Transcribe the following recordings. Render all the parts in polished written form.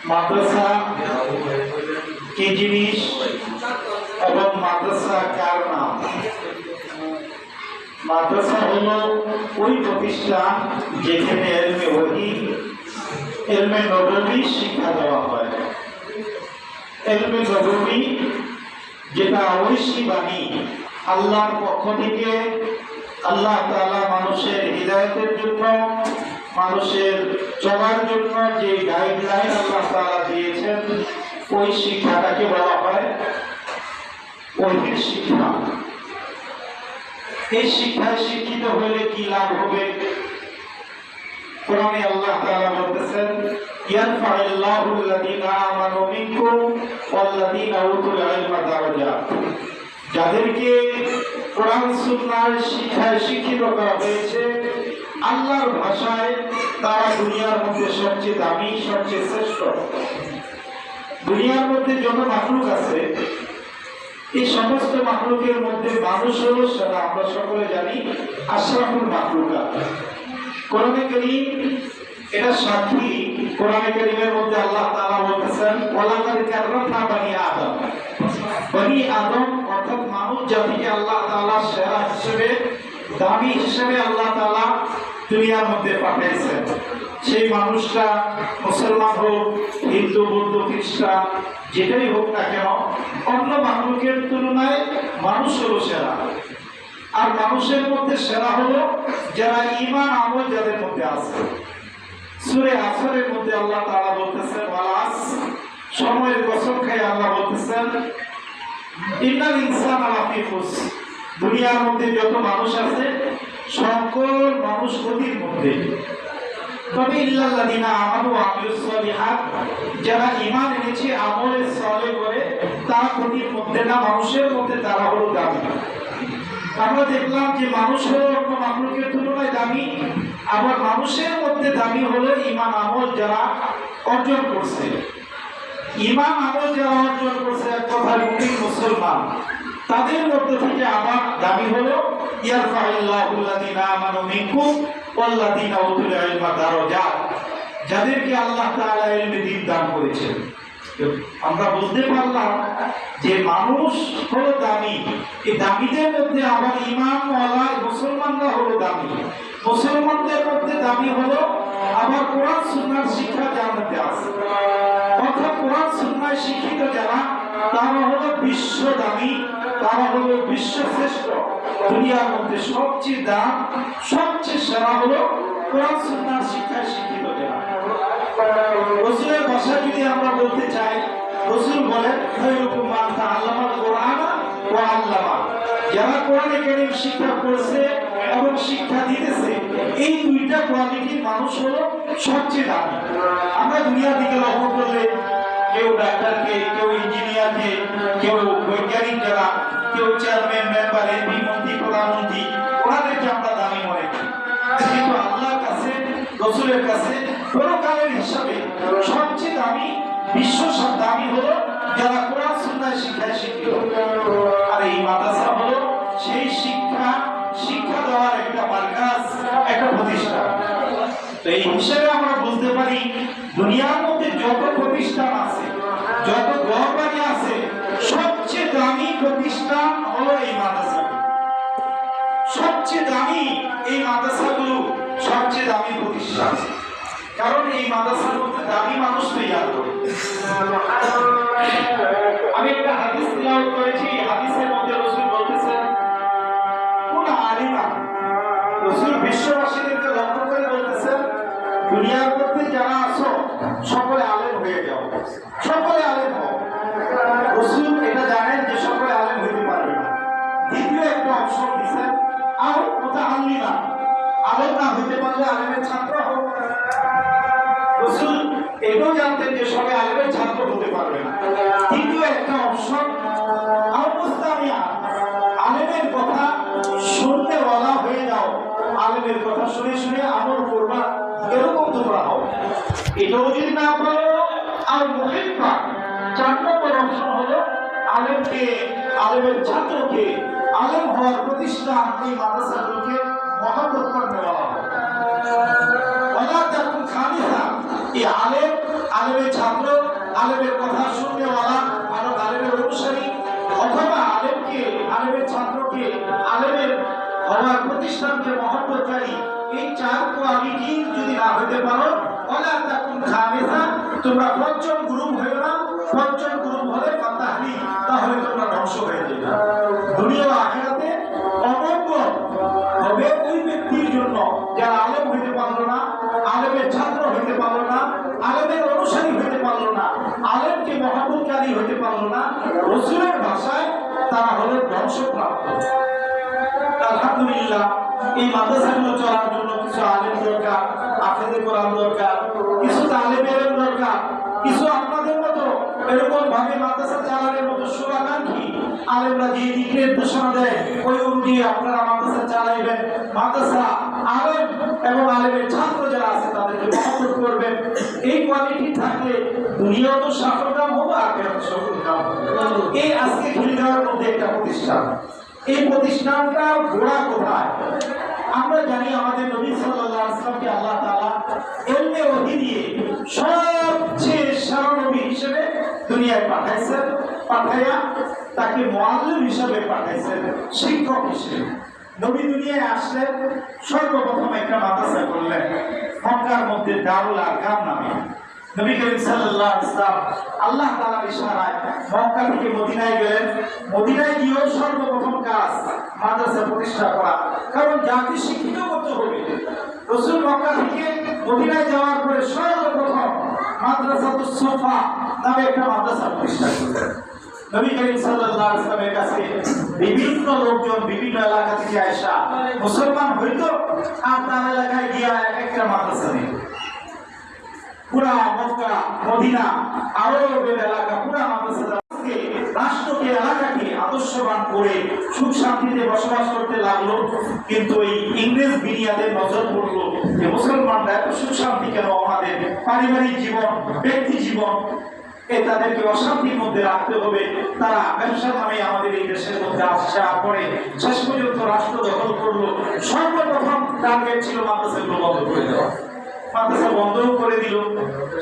মাদ্রাসা কি জিনিস এবং মাদ্রাসা কার নাম? মাদ্রাসা হলো ওই প্রতিষ্ঠান যেখানে ইলমে ওহী, ইলমে নববী শিক্ষা দেওয়া হয়। ইলমে নববী যেটা ঐশী বাণী, আল্লাহর পক্ষ থেকে আল্লাহ তাআলা মানুষের হিদায়াতের জন্য, মানুষের চলার জন্য যে গাইডলাইন আল্লাহ তাআলা দিয়েছেন, ওই শিক্ষাটাকে বলা হয় ওহীর শিক্ষা। এই শিক্ষায় শিক্ষিত হলে কি লাভ হবে? কোরআনে আল্লাহ তাআলা বলতেছেন, ইয়ারফাউল্লাহু আল্লাযীনা আমানু মিনকুম ওয়াল্লাযীনা উতুল ইলমা দারাজাত। যাদেরকে কোরআন সুন্নাহর শিক্ষায় শিক্ষিত করা হয়েছে, আল্লাহর ভাষায় তারা দুনিয়ার মধ্যে সবচেয়ে দামি, সবচেয়ে শ্রেষ্ঠ। দুনিয়ার মধ্যে যত মাখলুক আছে, এই সমস্ত মাখলুকের মধ্যে মানুষ হলো সেরা। আমরা সকলে জানি আশরাফুল মাখলুকাত। কোরআনে কারীম এটা সাক্ষী। কোরআনে কারীমের মধ্যে আল্লাহ তাআলা বলতেছেন, ওয়ালাকাদ কাররামনা বানি আদম। বনি আদম অর্থাৎ মানব জাতিকে আল্লাহ তাআলা সেরা হিসেবে, দামি হিসেবে আল্লাহ তাআলা দুনিয়ার মধ্যে পাঠিয়েছেন। সেই মানুষটা মুসলমান হোক, হিন্দু, বৌদ্ধ, খ্রিস্টান, যেটাই হোক না কেন, অন্য মাখলুকের তুলনায় মানুষ হলো সেরা। আর মানুষের মধ্যে সেরা হলো যারা ঈমান আমল যাদের মধ্যে আছে। সূরা আসরের মধ্যে আল্লাহ তাআলা বলতেছেন, ওয়ালাস, সময়ের কসম খেয়ে আল্লাহ বলতেছেন, ইন্নাল ইনসানা লাফি খুসর। দুনিয়ার মধ্যে যত মানুষ আছে সকল মানুষ ক্ষতির মধ্যে। তবে ইল্লাল্লাযীনা আমানু ওয়া আমিলুস সালিহাত, যারা ঈমান এনেছে, আমলে সালেহ করে, তারা ক্ষতির মধ্যে না, মানুষের মধ্যে তারা হলো দামি। আমরা দেখলাম যে মানুষ হলো অন্য মাখলুকের তুলনায় দামি, আবার মানুষের মধ্যে দামি হলো ঈমান আমল যারা অর্জন করছে। ঈমান আমল যারা অর্জন করছে, এক কথায় মুমিন মুসলমান, তাদের মধ্যে থেকে আবার দামি হলো ইয়ারফাউল্লাহু আল্লাযীনা আমানু মিনকুম ওয়াল্লাযীনা উতুল ইলমা দারাজাত। যাদেরকে আল্লাহ তাআলা ইলমে দ্বীন দান করেছেন। আমরা বুঝতে পারলাম যে মানুষ হলো দামি। এই দামিদের মধ্যে আবার ঈমান ওয়ালা মুসলমানরা হলো দামি। মুসলমানদের মধ্যে দামি হলো আবার কোরআন সুন্নাহর শিক্ষা যার মধ্যে আছে, অর্থাৎ কোরআন সুন্নাহয় শিক্ষিত যারা, তারা হলো বিশ্ব দামি, তারা হলো বিশ্ব শ্রেষ্ঠ। দুনিয়ার মধ্যে সবচেয়ে দাম, সবচেয়ে সেরা হলো কোরআন সুন্নাহর শিক্ষায় শিক্ষিত যারা। রাসূলের ভাষায় যদি আমরা বলতে চাই, রাসূল বলেন, খায়রুকুম মান তাআল্লামাল কোরআন ওয়া আল্লামা। যারা কোরআনে কারীম শিক্ষা করেছে এবং শিক্ষা দিতেছে, এই দুইটা কোয়ালিটির মানুষ হলো সবচেয়ে দামি। আমরা দুনিয়ার দিকে লক্ষ্য করলে কেউ ডাক্তারকে, কেউ ইঞ্জিনিয়ারকে, কেউ বৈজ্ঞানিক যারা, কেউ চেয়ারম্যান, মেম্বার, এমপি, মন্ত্রী, প্রধানমন্ত্রী, ওনাদেরকে আমরা দামি মনে করি। কিন্তু আল্লাহর কাছে, রাসূলের কাছে পরকালের হিসাবে সবচেয়ে দামি, বিশ্ব সব দামি হলো যারা কোরআন সুন্নাহর শিক্ষায় শিক্ষিত। আর এই মাদ্রাসা হলো সেই শিক্ষা দেওয়ার একটা মার্কাজ, একটা প্রতিষ্ঠান। তো এই হিসেবে আমরা বুঝতে পারি, দুনিয়ার মধ্যে যত প্রতিষ্ঠান আছে, যত ঘরবাড়ি আছে, সবচেয়ে দামি প্রতিষ্ঠান হলো এই মাদ্রাসা। সবচেয়ে দামি এই মাদ্রাসাগুলো, সবচেয়ে দামি প্রতিষ্ঠান, কারণ এই মাদ্রাসার মধ্যে দামি মানুষ তৈরি করে। আমি একটা হাদিস তিলাওয়াত করেছি, হাদিসের মধ্যে রাসূল বলতেছেন, কোন আলিমা, রাসূল বিশ্ববাসীদেরকে লক্ষ্য করে বলতেছেন, দুনিয়ার মধ্যে যারা আছো সকলে আলেম হয়ে যাও, সকলে আলেম হও। রাসূল এটা জানেন যে সকলে আলেম হইতে পারবে না। দ্বিতীয় একটা অপশন দিয়েছেন, আর মুতাআল্লিমা, আলেম না হইতে পারলে আলেমের ছাত্র হোক। রাসূল এটাও জানতেন যে সবাই আলেমের ছাত্র হতে পারবে না। তৃতীয় একটা অপশন, আর মুস্তামিয়া, আলেমের কথা শুনতে বলা হয়ে যাও, আলেমের কথা শুনে শুনে আমল করবা, এরকম তোমরা হও। এটাও যদি না পারো, আর মুহিব্বা, 4 নম্বর অপশন হলো আলেমকে, আলেমের ছাত্রকে, আলেম হওয়ার প্রতিষ্ঠান, এই মাদ্রাসাগুলোকে মহব্বত করতে বলা হয়। এই আলেম তোমরা পঞ্চম গ্রুপ হয়ে না, পঞ্চম গ্রুপ হলে ফাতাহানি, তাহলে তোমরা ধ্বংস হয়ে যাবে। দুনিয়া ও আখিরাতে অমঙ্গল হবে ওই ব্যক্তির জন্য যারা আলেম হইতে পারলো না, আলেমের ছাত্র হইতে পারলো না, আলেমের অনুসারী হইতে পারলো না, আলেমকে মহাবুতকারী হইতে পারলো না। রাসূলের ভাষায় তারা হলো ধ্বংসপ্রাপ্ত। আলহামদুলিল্লাহ, এই মাদ্রাসাগুলো চলার জন্য কিছু আলেম দরকার, হাফেজে কোরআন দরকার, কিছু তালেবের দরকার, কিছু আপনাদের মতো এরকম ভাবে মাদ্রাসা চালানোর মতো শুভাকাঙ্ক্ষী আলেমরা যে দিক নির্দেশনা দেয় ওই অনুযায়ী আপনারা মাদ্রাসা চালাইবেন। মাদ্রাসা আলেম এবং আলেমের ছাত্র যারা আছে তাদেরকে মহব্বত করবেন। এই কোয়ালিটি থাকলে দুনিয়াও তো সফলকাম হবে, আখিরাতেও সফলকাম হবে। এই আজকে খিলগাঁওয়ের মধ্যে একটা প্রতিষ্ঠান, এই প্রতিষ্ঠানটা গোড়া কোথায়? আমরা জানি আমাদের নবী সাল্লাল্লাহু আলাইহি ওয়াসাল্লামকে আল্লাহ তাআলা ইলমে ওহী দিয়ে সবচেয়ে সেরা নবী হিসেবে দুনিয়ায় পাঠাইছেন। পাঠাইয়া তাকে মুআল্লিম হিসেবে পাঠাইছেন, শিক্ষক হিসেবে। নবী দুনিয়ায় আসলেন, সর্বপ্রথম একটা মাদ্রাসা করলেন মক্কার মধ্যে দারুল আরকাম নামে। নবী করিম সাল্লাল্লাহু আলাইহি ওয়াসাল্লাম আল্লাহ তাআলার ইশারায় মক্কা থেকে মদিনায় গেলেন। মদিনায় গিয়েও সর্বপ্রথম কাজ মাদ্রাসা প্রতিষ্ঠা করা, কারণ জাতি শিক্ষিত করতে হবে। রাসূল মক্কা থেকে মদিনায় যাওয়ার পরে সর্বপ্রথম মাদ্রাসাতুস সুফা নামে একটা মাদ্রাসা প্রতিষ্ঠা করলেন। নবী করিম সাল্লাল্লাহু আলাইহি ওয়াসাল্লামের কাছে বিভিন্ন লোকজন বিভিন্ন এলাকা থেকে আসা মুসলমান হইতো, আর তার এলাকায় গিয়া একটা মাদ্রাসা দিত। পুরা মক্কা মদিনা আরবের এলাকা পুরা মাদ্রাসাকে রাষ্ট্রকে এলাকাকে আদর্শবান করে সুখ শান্তিতে বসবাস করতে লাগলো। কিন্তু এই ইংরেজ বিনিয়াদের নজর পড়লো যে মুসলমানরা এত সুখ শান্তি কেন, আমাদের পারিবারিক জীবন, ব্যক্তি জীবন তাদেরকে অশান্তির মধ্যে রাখতে হবে। তারা ব্যবসার নামে আমাদের এই দেশের মধ্যে আসা পরে শেষ পর্যন্ত রাষ্ট্র দখল করলো। সর্বপ্রথম টার্গেট ছিল মাদ্রাসাগুলো বন্ধ করে দেওয়া, মাদ্রাসা বন্ধও করে দিল।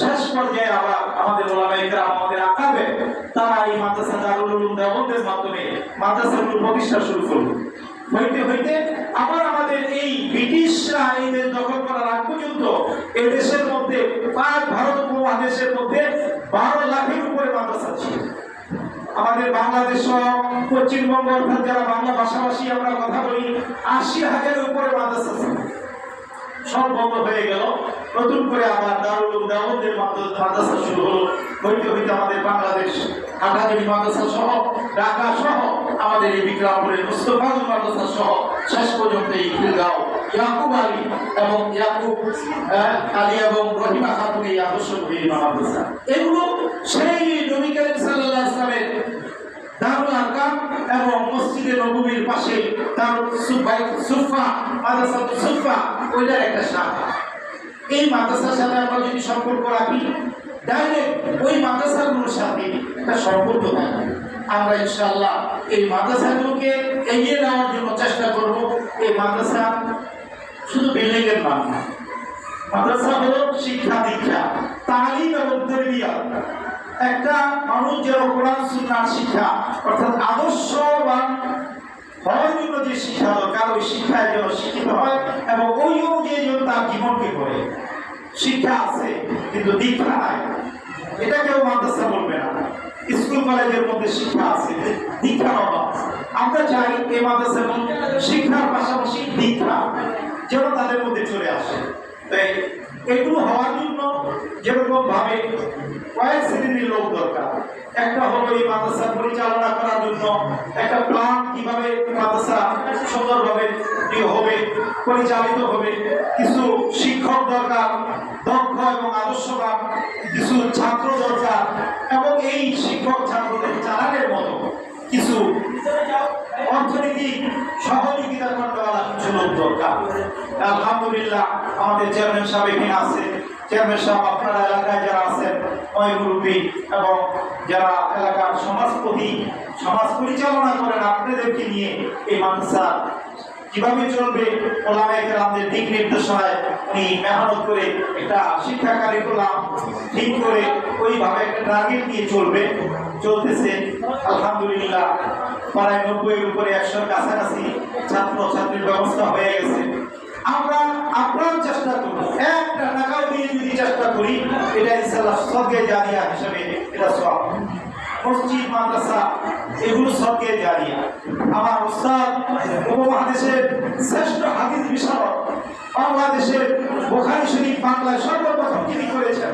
শেষ পর্যায়ে আবার আমাদের ওলামায়ে কেরাম, আমাদের আকাবে তারা এই মাদ্রাসা দারুল উলুম দেওবন্দের মাধ্যমে মাদ্রাসাগুলো প্রতিষ্ঠা শুরু করলো। হইতে হইতে আবার আমাদের এই ব্রিটিশরা এই দেশ দখল করার আগ পর্যন্ত এই দেশের মধ্যে পাক ভারত উপমহাদেশের মধ্যে 12 লাখের উপরে মাদ্রাসা ছিল। আমাদের বাংলাদেশ সহ পশ্চিমবঙ্গ অর্থাৎ যারা বাংলা ভাষাভাষী আমরা কথা বলি 80,000-এর উপরে মাদ্রাসা ছিল। সব বন্ধ হয়ে গেল। নতুন করে আবার দারুল উলুম দেওবন্দের মাদ্রাসা শুরু হলো। হইতে হইতে আমাদের বাংলাদেশ হাটাজারি মাদ্রাসা সহ ঢাকা সহ আমাদের এই বিক্রমপুরের মুস্তাফাজুল মাদ্রাসা সহ শেষ পর্যন্ত এই খিলগাঁও ইয়াকুব আলী এবং ইয়াকুব আলী এবং রহিমা খাতুন এই আদর্শ মাদ্রাসা, এগুলো সেই নবী করিম সাল্লাল্লাহু আলাইহি ওয়াসাল্লামের দারুল আরকাম এবং মসজিদে নববীর পাশে দারুল সুফা মাদ্রাসাতুস সুফা ওইটার একটা শাখা। এই মাদ্রাসার সাথে আমরা যদি সম্পর্ক রাখি, ডাইরেক্ট ওই মাদ্রাসাগুলোর সাথে একটা সম্পর্ক থাকে। আমরা ইনশাআল্লাহ এই মাদ্রাসাগুলোকে এগিয়ে নেওয়ার জন্য চেষ্টা করব। এই মাদ্রাসা শুধু বিল্ডিং এর নাম না, মাদ্রাসা হলো শিক্ষা দীক্ষা, তালিম এবং তারবিয়া। একটা মানুষ যেন কোরআন সুন্নাহর শিক্ষা অর্থাৎ আদর্শবান হওয়ার জন্য যে শিক্ষা দরকার, ওই শিক্ষায় যেন শিক্ষিত হয় এবং ওই অনুযায়ী যেন তার জীবনকে করে। শিক্ষা আছে কিন্তু দীক্ষা নাই, এটা কেউ মাদ্রাসা বলবে না। স্কুল কলেজের মধ্যে শিক্ষা আছে, দীক্ষা অভাব। আমরা চাই এই মাদ্রাসার শিক্ষার পাশাপাশি দীক্ষা যেন তাদের মধ্যে চলে আসে। তাই এগুলো হওয়ার জন্য যেরকম ভাবে কয়েক শ্রেণীর লোক দরকার। একটা হলো এই মাদ্রাসা পরিচালনা করার জন্য একটা প্ল্যান, কিভাবে মাদ্রাসা সুন্দরভাবে হবে, পরিচালিত হবে। কিছু শিক্ষক দরকার, দক্ষ এবং আদর্শবান, কিছু ছাত্র দরকার এবং এই শিক্ষক ছাত্রদের চালানোর মতো কিছু অর্থনৈতিক সহযোগিতা করতেওয়ালা কিছু লোক দরকার। আলহামদুলিল্লাহ আমাদের চেয়ারম্যান সাহেব এখানে আছে। চেয়ারম্যান সাহেব আপনারা এলাকায় যারা আছেন ওই মুরব্বী এবং যারা এলাকার সমাজপতি, সমাজ পরিচালনা করেন, আপনাদেরকে নিয়ে এই মাদ্রাসা কিভাবে চলবে ওলামায়ে কেরামদের দিক নির্দেশনায় উনি মেহনত করে একটা শিক্ষা কারিকুলাম ঠিক করে ওইভাবে একটা টার্গেট নিয়ে চলতেছে। আলহামদুলিল্লাহ প্রায় 90-এর উপরে 100-র কাছাকাছি ছাত্র ছাত্রীর ব্যবস্থা হয়ে গেছে। আমরা আপ্রাণ চেষ্টা করুন, একটা টাকাও দিয়ে যদি চেষ্টা করি, এটা ইনশাআল্লাহ সদকে জারিয়া হিসেবে এটা সওয়াব। মসজিদ মাদ্রাসা এগুলো সদকে জারিয়া। আমার উস্তাদ উপমহাদেশের শ্রেষ্ঠ হাদিস বিশারদ, বাংলাদেশের বুখারী শরীফ বাংলায় সর্বপ্রথম যিনি করেছেন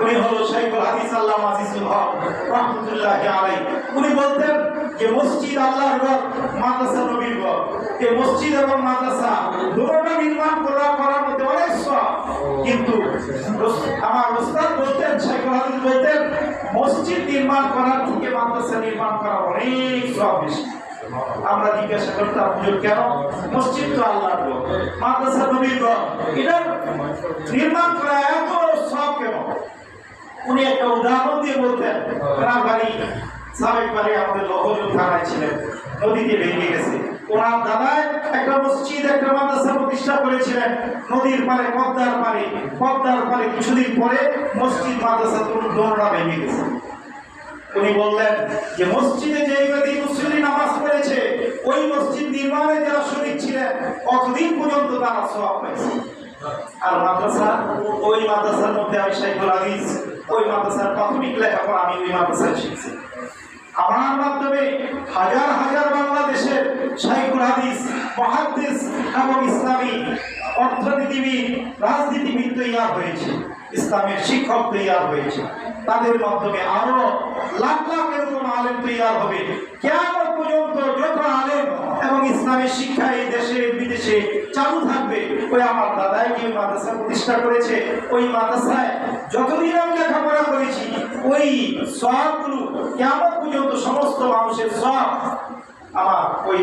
উনি হলো শাইখুল হাদিস আল্লামা আজিজুল হক রাহমাতুল্লাহি আলাইহি। উনি বলতেন যে মসজিদ আল্লাহর ঘর, মাদ্রাসা নবীর ঘর। এই মসজিদ এবং মাদ্রাসা দুটোটা নির্মাণ করার মধ্যে অনেক সওয়াব, কিন্তু আমার উস্তাদ বলতেন, শাইখুল হাদিস বলতেন, মসজিদ নির্মাণ করার থেকে মাদ্রাসা নির্মাণ করা অনেক সওয়াব বেশি। আমরা জিজ্ঞাসা করতাম, হুজুর কেন? মসজিদ তো আল্লাহর ঘর, মাদ্রাসা নবীর ঘর, এটা নির্মাণ করা এত সওয়াব কেন? উনি একটা উদাহরণ দিয়ে বলতেন, ওনার বাড়ি সাবেক বাড়ি আমাদের লহজুর থানায় ছিলেন, নদীতে ভেঙে গেছে। ওনার দাদায় একটা মসজিদ একটা মাদ্রাসা প্রতিষ্ঠা করেছিলেন নদীর পারে, পদ্মার পারে কিছুদিন পরে মসজিদ মাদ্রাসা দোনোটা ভেঙে গেছে। উনি বললেন যে মসজিদে যে মুসল্লি নামাজ পড়েছে, ওই মসজিদ নির্মাণে যারা শরীক ছিলেন কতদিন পর্যন্ত তারা সওয়াব পাইছে। আর মাদ্রাসা, ওই মাদ্রাসার মধ্যে আমি শাইখুল হাদিস, ওই মাদ্রাসার প্রাথমিক লেখাপড়া আমি ওই মাদ্রাসায় শিখছি। আমার মাধ্যমে হাজার হাজার বাংলাদেশের শাইখুল হাদিস, মুহাদ্দিস এবং ইসলামী অর্থনীতিবিদ, রাজনীতিবিদ তৈরি হয়েছে, ইসলামের শিক্ষক তৈরি হয়েছে। তাদের মাধ্যমে আরো লাখ লাখ এরকম আলেম তৈরি হবে। কিয়ামত পর্যন্ত যত আলেম এবং ইসলামের শিক্ষা এই দেশে বিদেশে চালু থাকবে, ওই আমার দাদাই যে মাদ্রাসা প্রতিষ্ঠা করেছে, ওই মাদ্রাসায় যতদিন আমি লেখাপড়া করেছি, ওই সওয়াবগুলো কিয়ামত পর্যন্ত সমস্ত মানুষের সওয়াব আমার ওই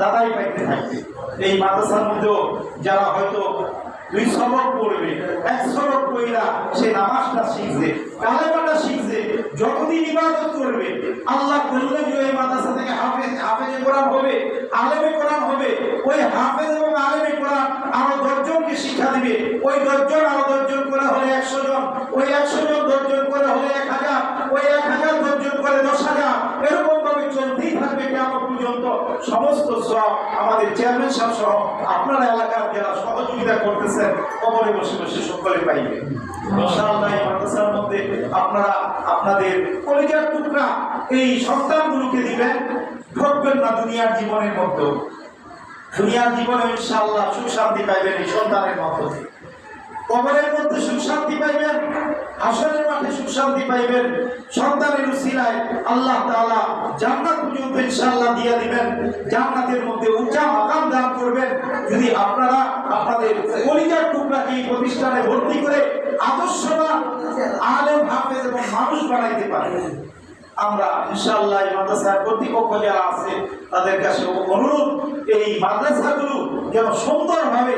দাদাই পাইতে থাকবে। এই মাদ্রাসার মধ্যেও যারা হয়তো 2 সবক পড়বে, 1 সবক পড়া সে নামাজটা শিখবে, কালেমাটা শিখবে, যতদিন ইবাদত করবে, আল্লাহ বললে যে এই মাদ্রাসা থেকে হাফেজে কোরআন হবে, আলেমে কোরআন হবে, ওই হাফেজ এবং আলেমে কোরআন আরো 10 জনকে শিক্ষা দিবে। ওই 10 জন আরো 10 জন করে হলে 100 জন, ওই 100 জন 10 জন করে হলে 1000, ওই 1000 10 জন করে 10,000, এরকম ভাবে চলতেই থাকবে কিয়ামত পর্যন্ত। সমস্ত সওয়াব আমাদের চেয়ারম্যান সাহেব সহ আপনারা এলাকার যারা সহযোগিতা করতেছেন কবরে বসে বসে সকলে পাইবে ইনশাআল্লাহ। এই মাদ্রাসার মধ্যে আপনারা আপনাদের কলিজার টুকরা এই সন্তানগুলোকে দিবেন, ঠকবেন না দুনিয়ার জীবনের মধ্যে। দুনিয়ার জীবনে ইনশাআল্লাহ সুখ শান্তি পাইবেন এই সন্তানের মধ্যে, কবরের মধ্যে সুখ শান্তি পাইবেন, হাসরের মাঠে সুখ শান্তি পাইবেন। সন্তানের উসিলায় আল্লাহ তাআলা জান্নাত পর্যন্ত ইনশাআল্লাহ দিয়ে দিবেন, জান্নাতের মধ্যে উচ্চ মাকাম দান করবেন। যদি আপনারা আপনাদের কলিজার টুকরাকে এই প্রতিষ্ঠানে ভর্তি করে আদর্শবান আলেম, হাফেজ এবং মানুষ বানাইতে পারেন, আমরা ইনশাআল্লাহ এই মাদ্রাসার কর্তৃপক্ষ যারা আছে তাদের কাছে অনুরোধ, এই মাদ্রাসাগুলো যেন সুন্দরভাবে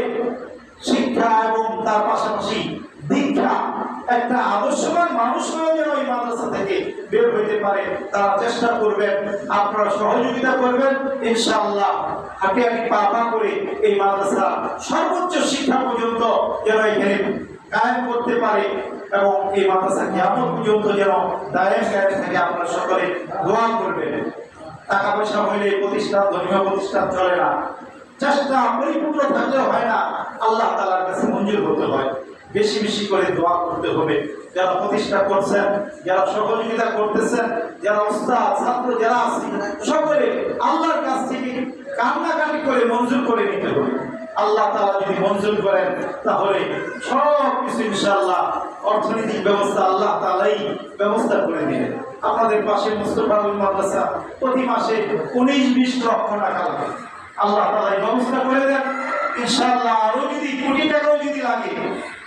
শিক্ষা এবং তার পাশাপাশি দীক্ষা, একটা আদর্শবান মানুষ হয়ে যেন এই মাদ্রাসা থেকে বের হইতে পারে, তারা চেষ্টা করবেন। আপনারা সহযোগিতা করবেন ইনশাআল্লাহ। হাঁটি হাঁটি পা পা করে এই মাদ্রাসা সর্বোচ্চ শিক্ষা পর্যন্ত যেন এখানে কায়েম করতে পারে এবং এই মাদ্রাসা কিয়ামত পর্যন্ত যেন দায়েম কায়েম থাকে। আপনারা সকলে দোয়া করবেন। টাকা পয়সা হইলে প্রতিষ্ঠান, ধর্মীয় প্রতিষ্ঠান চলে না, চেষ্টা পরিপূর্ণ থাকলে হয় না, আল্লাহ তাআলার কাছে মঞ্জুর হতে হয়। বেশি বেশি করে দোয়া করতে হবে। যারা প্রতিষ্ঠা করছেন, যারা সহযোগিতা করতেছেন, যারা উস্তাদ, ছাত্র যারা আছে, সকলে আল্লাহর কাছ থেকে কান্নাকাটি করে মঞ্জুর করে নিতে হবে। আল্লাহ তাআলা যদি মঞ্জুর করেন তাহলে সব কিছু ইনশাআল্লাহ অর্থনৈতিক ব্যবস্থা আল্লাহ তাআলাই ব্যবস্থা করে দিবেন। আপনাদের পাশে মুস্তাফাউল মাদ্রাসা প্রতি মাসে 19-20 লক্ষ টাকা লাগে, আল্লাহ তাআলা ব্যবস্থা করে দেন ইনশাআল্লাহ। আরো যদি কোটি টাকাও যদি লাগে,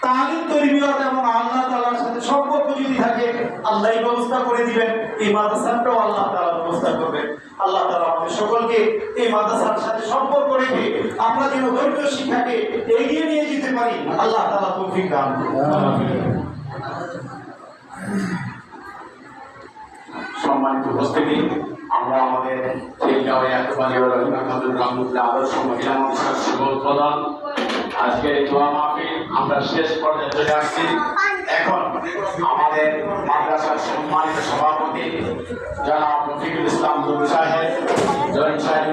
তালিম তরবিয়ত এবং আল্লাহ তাআলার সাথে সম্পর্ক যদি থাকে, আল্লাহ এই ব্যবস্থা করে দিবেন। এই মাদ্রাসাটাও আল্লাহ তাআলা ব্যবস্থা করবেন। আল্লাহ তাআলা আমাদের সকলকে এই মাদ্রাসার সাথে সম্পর্ক রেখে আমরা যেন ধর্মীয় শিক্ষাকে এগিয়ে নিয়ে যেতে পারি, আল্লাহ তাআলা তৌফিক দান করুন। সম্মানিত উপস্থিতি, আমরা আমাদের আদর্শ মহিলা মাদ্রাসার শুভ উদ্বোধন, আজকের এই দোয়া মাহফিল আমরা শেষ পর্যায়ে চলে আসছি। এখন আমাদের মাদ্রাসার সম্মানিত সভাপতি জনাব রফিকুল ইসলাম দুল সাহেব, জয়েন্ট সাহেব